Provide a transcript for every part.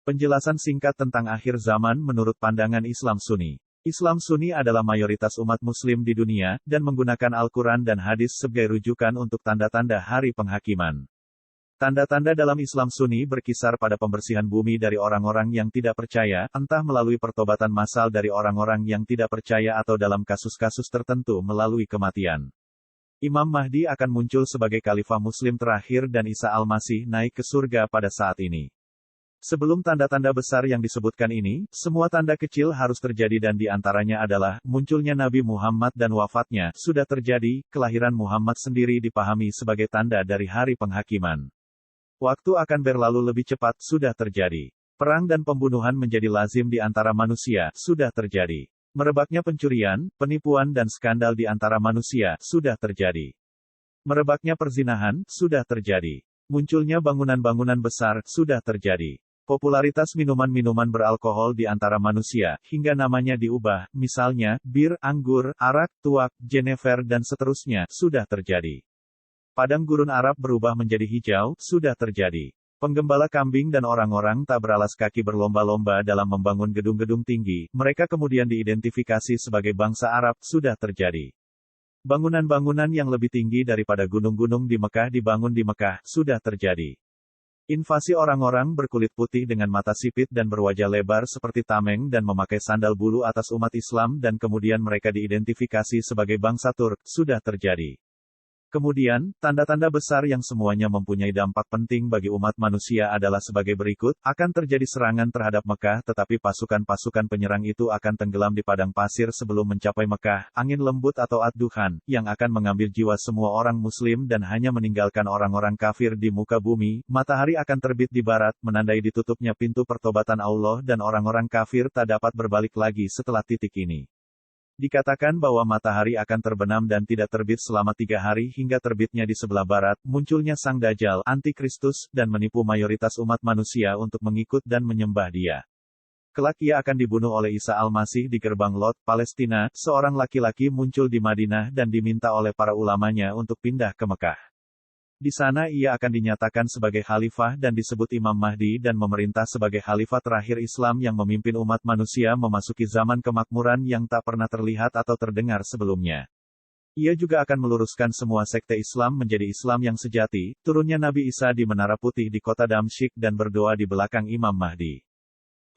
Penjelasan singkat tentang akhir zaman menurut pandangan Islam Sunni. Islam Sunni adalah mayoritas umat Muslim di dunia, dan menggunakan Al-Quran dan hadis sebagai rujukan untuk tanda-tanda hari penghakiman. Tanda-tanda dalam Islam Sunni berkisar pada pembersihan bumi dari orang-orang yang tidak percaya, entah melalui pertobatan massal dari orang-orang yang tidak percaya atau dalam kasus-kasus tertentu melalui kematian. Imam Mahdi akan muncul sebagai khalifah Muslim terakhir dan Isa Al-Masih naik ke surga pada saat ini. Sebelum tanda-tanda besar yang disebutkan ini, semua tanda kecil harus terjadi dan di antaranya adalah, munculnya Nabi Muhammad dan wafatnya, sudah terjadi, kelahiran Muhammad sendiri dipahami sebagai tanda dari hari penghakiman. Waktu akan berlalu lebih cepat, sudah terjadi. Perang dan pembunuhan menjadi lazim di antara manusia, sudah terjadi. Merebaknya pencurian, penipuan dan skandal di antara manusia, sudah terjadi. Merebaknya perzinahan, sudah terjadi. Munculnya bangunan-bangunan besar, sudah terjadi. Popularitas minuman-minuman beralkohol di antara manusia, hingga namanya diubah, misalnya, bir, anggur, arak, tuak, jenever dan seterusnya, sudah terjadi. Padang gurun Arab berubah menjadi hijau, sudah terjadi. Penggembala kambing dan orang-orang tak beralas kaki berlomba-lomba dalam membangun gedung-gedung tinggi, mereka kemudian diidentifikasi sebagai bangsa Arab, sudah terjadi. Bangunan-bangunan yang lebih tinggi daripada gunung-gunung di Mekah dibangun di Mekah, sudah terjadi. Invasi orang-orang berkulit putih dengan mata sipit dan berwajah lebar seperti tameng dan memakai sandal bulu atas umat Islam dan kemudian mereka diidentifikasi sebagai bangsa Turk, sudah terjadi. Kemudian, tanda-tanda besar yang semuanya mempunyai dampak penting bagi umat manusia adalah sebagai berikut, akan terjadi serangan terhadap Mekah tetapi pasukan-pasukan penyerang itu akan tenggelam di padang pasir sebelum mencapai Mekah, angin lembut atau ad-duhan, yang akan mengambil jiwa semua orang muslim dan hanya meninggalkan orang-orang kafir di muka bumi, matahari akan terbit di barat, menandai ditutupnya pintu pertobatan Allah dan orang-orang kafir tak dapat berbalik lagi setelah titik ini. Dikatakan bahwa matahari akan terbenam dan tidak terbit selama 3 hari hingga terbitnya di sebelah barat, munculnya Sang Dajjal, Antikristus, dan menipu mayoritas umat manusia untuk mengikut dan menyembah dia. Kelak ia akan dibunuh oleh Isa Al-Masih di gerbang Lot, Palestina, seorang laki-laki muncul di Madinah dan diminta oleh para ulamanya untuk pindah ke Mekah. Di sana ia akan dinyatakan sebagai khalifah dan disebut Imam Mahdi dan memerintah sebagai khalifah terakhir Islam yang memimpin umat manusia memasuki zaman kemakmuran yang tak pernah terlihat atau terdengar sebelumnya. Ia juga akan meluruskan semua sekte Islam menjadi Islam yang sejati, turunnya Nabi Isa di Menara Putih di kota Damsyik dan berdoa di belakang Imam Mahdi.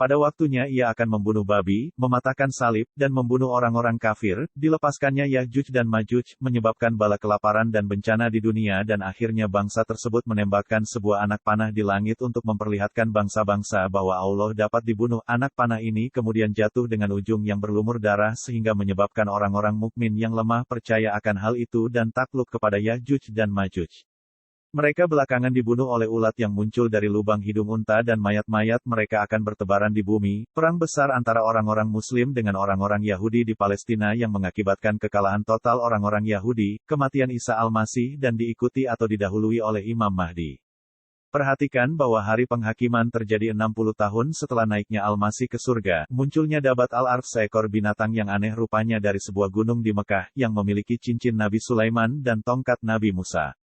Pada waktunya ia akan membunuh babi, mematahkan salib, dan membunuh orang-orang kafir, dilepaskannya Ya'juj dan Ma'juj, menyebabkan bala kelaparan dan bencana di dunia dan akhirnya bangsa tersebut menembakkan sebuah anak panah di langit untuk memperlihatkan bangsa-bangsa bahwa Allah dapat dibunuh. Anak panah ini kemudian jatuh dengan ujung yang berlumur darah sehingga menyebabkan orang-orang mukmin yang lemah percaya akan hal itu dan takluk kepada Ya'juj dan Ma'juj. Mereka belakangan dibunuh oleh ulat yang muncul dari lubang hidung unta dan mayat-mayat mereka akan bertebaran di bumi. Perang besar antara orang-orang Muslim dengan orang-orang Yahudi di Palestina yang mengakibatkan kekalahan total orang-orang Yahudi, kematian Isa Al-Masih dan diikuti atau didahului oleh Imam Mahdi. Perhatikan bahwa hari penghakiman terjadi 60 tahun setelah naiknya Al-Masih ke surga, munculnya Dabat Al-Arf seekor binatang yang aneh rupanya dari sebuah gunung di Mekah, yang memiliki cincin Nabi Sulaiman dan tongkat Nabi Musa.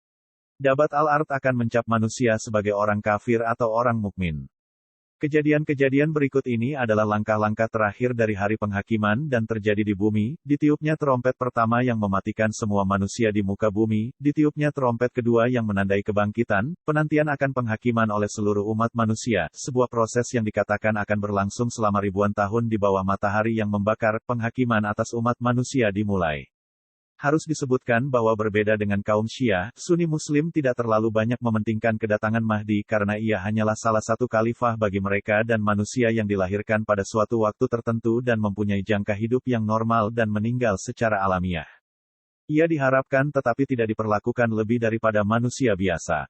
Dabat Al-Ard akan mencap manusia sebagai orang kafir atau orang mukmin. Kejadian-kejadian berikut ini adalah langkah-langkah terakhir dari hari penghakiman dan terjadi di bumi, ditiupnya trompet pertama yang mematikan semua manusia di muka bumi, ditiupnya trompet kedua yang menandai kebangkitan, penantian akan penghakiman oleh seluruh umat manusia, sebuah proses yang dikatakan akan berlangsung selama ribuan tahun di bawah matahari yang membakar, penghakiman atas umat manusia dimulai. Harus disebutkan bahwa berbeda dengan kaum Syiah, Sunni Muslim tidak terlalu banyak mementingkan kedatangan Mahdi karena ia hanyalah salah satu khalifah bagi mereka dan manusia yang dilahirkan pada suatu waktu tertentu dan mempunyai jangka hidup yang normal dan meninggal secara alamiah. Ia diharapkan tetapi tidak diperlakukan lebih daripada manusia biasa.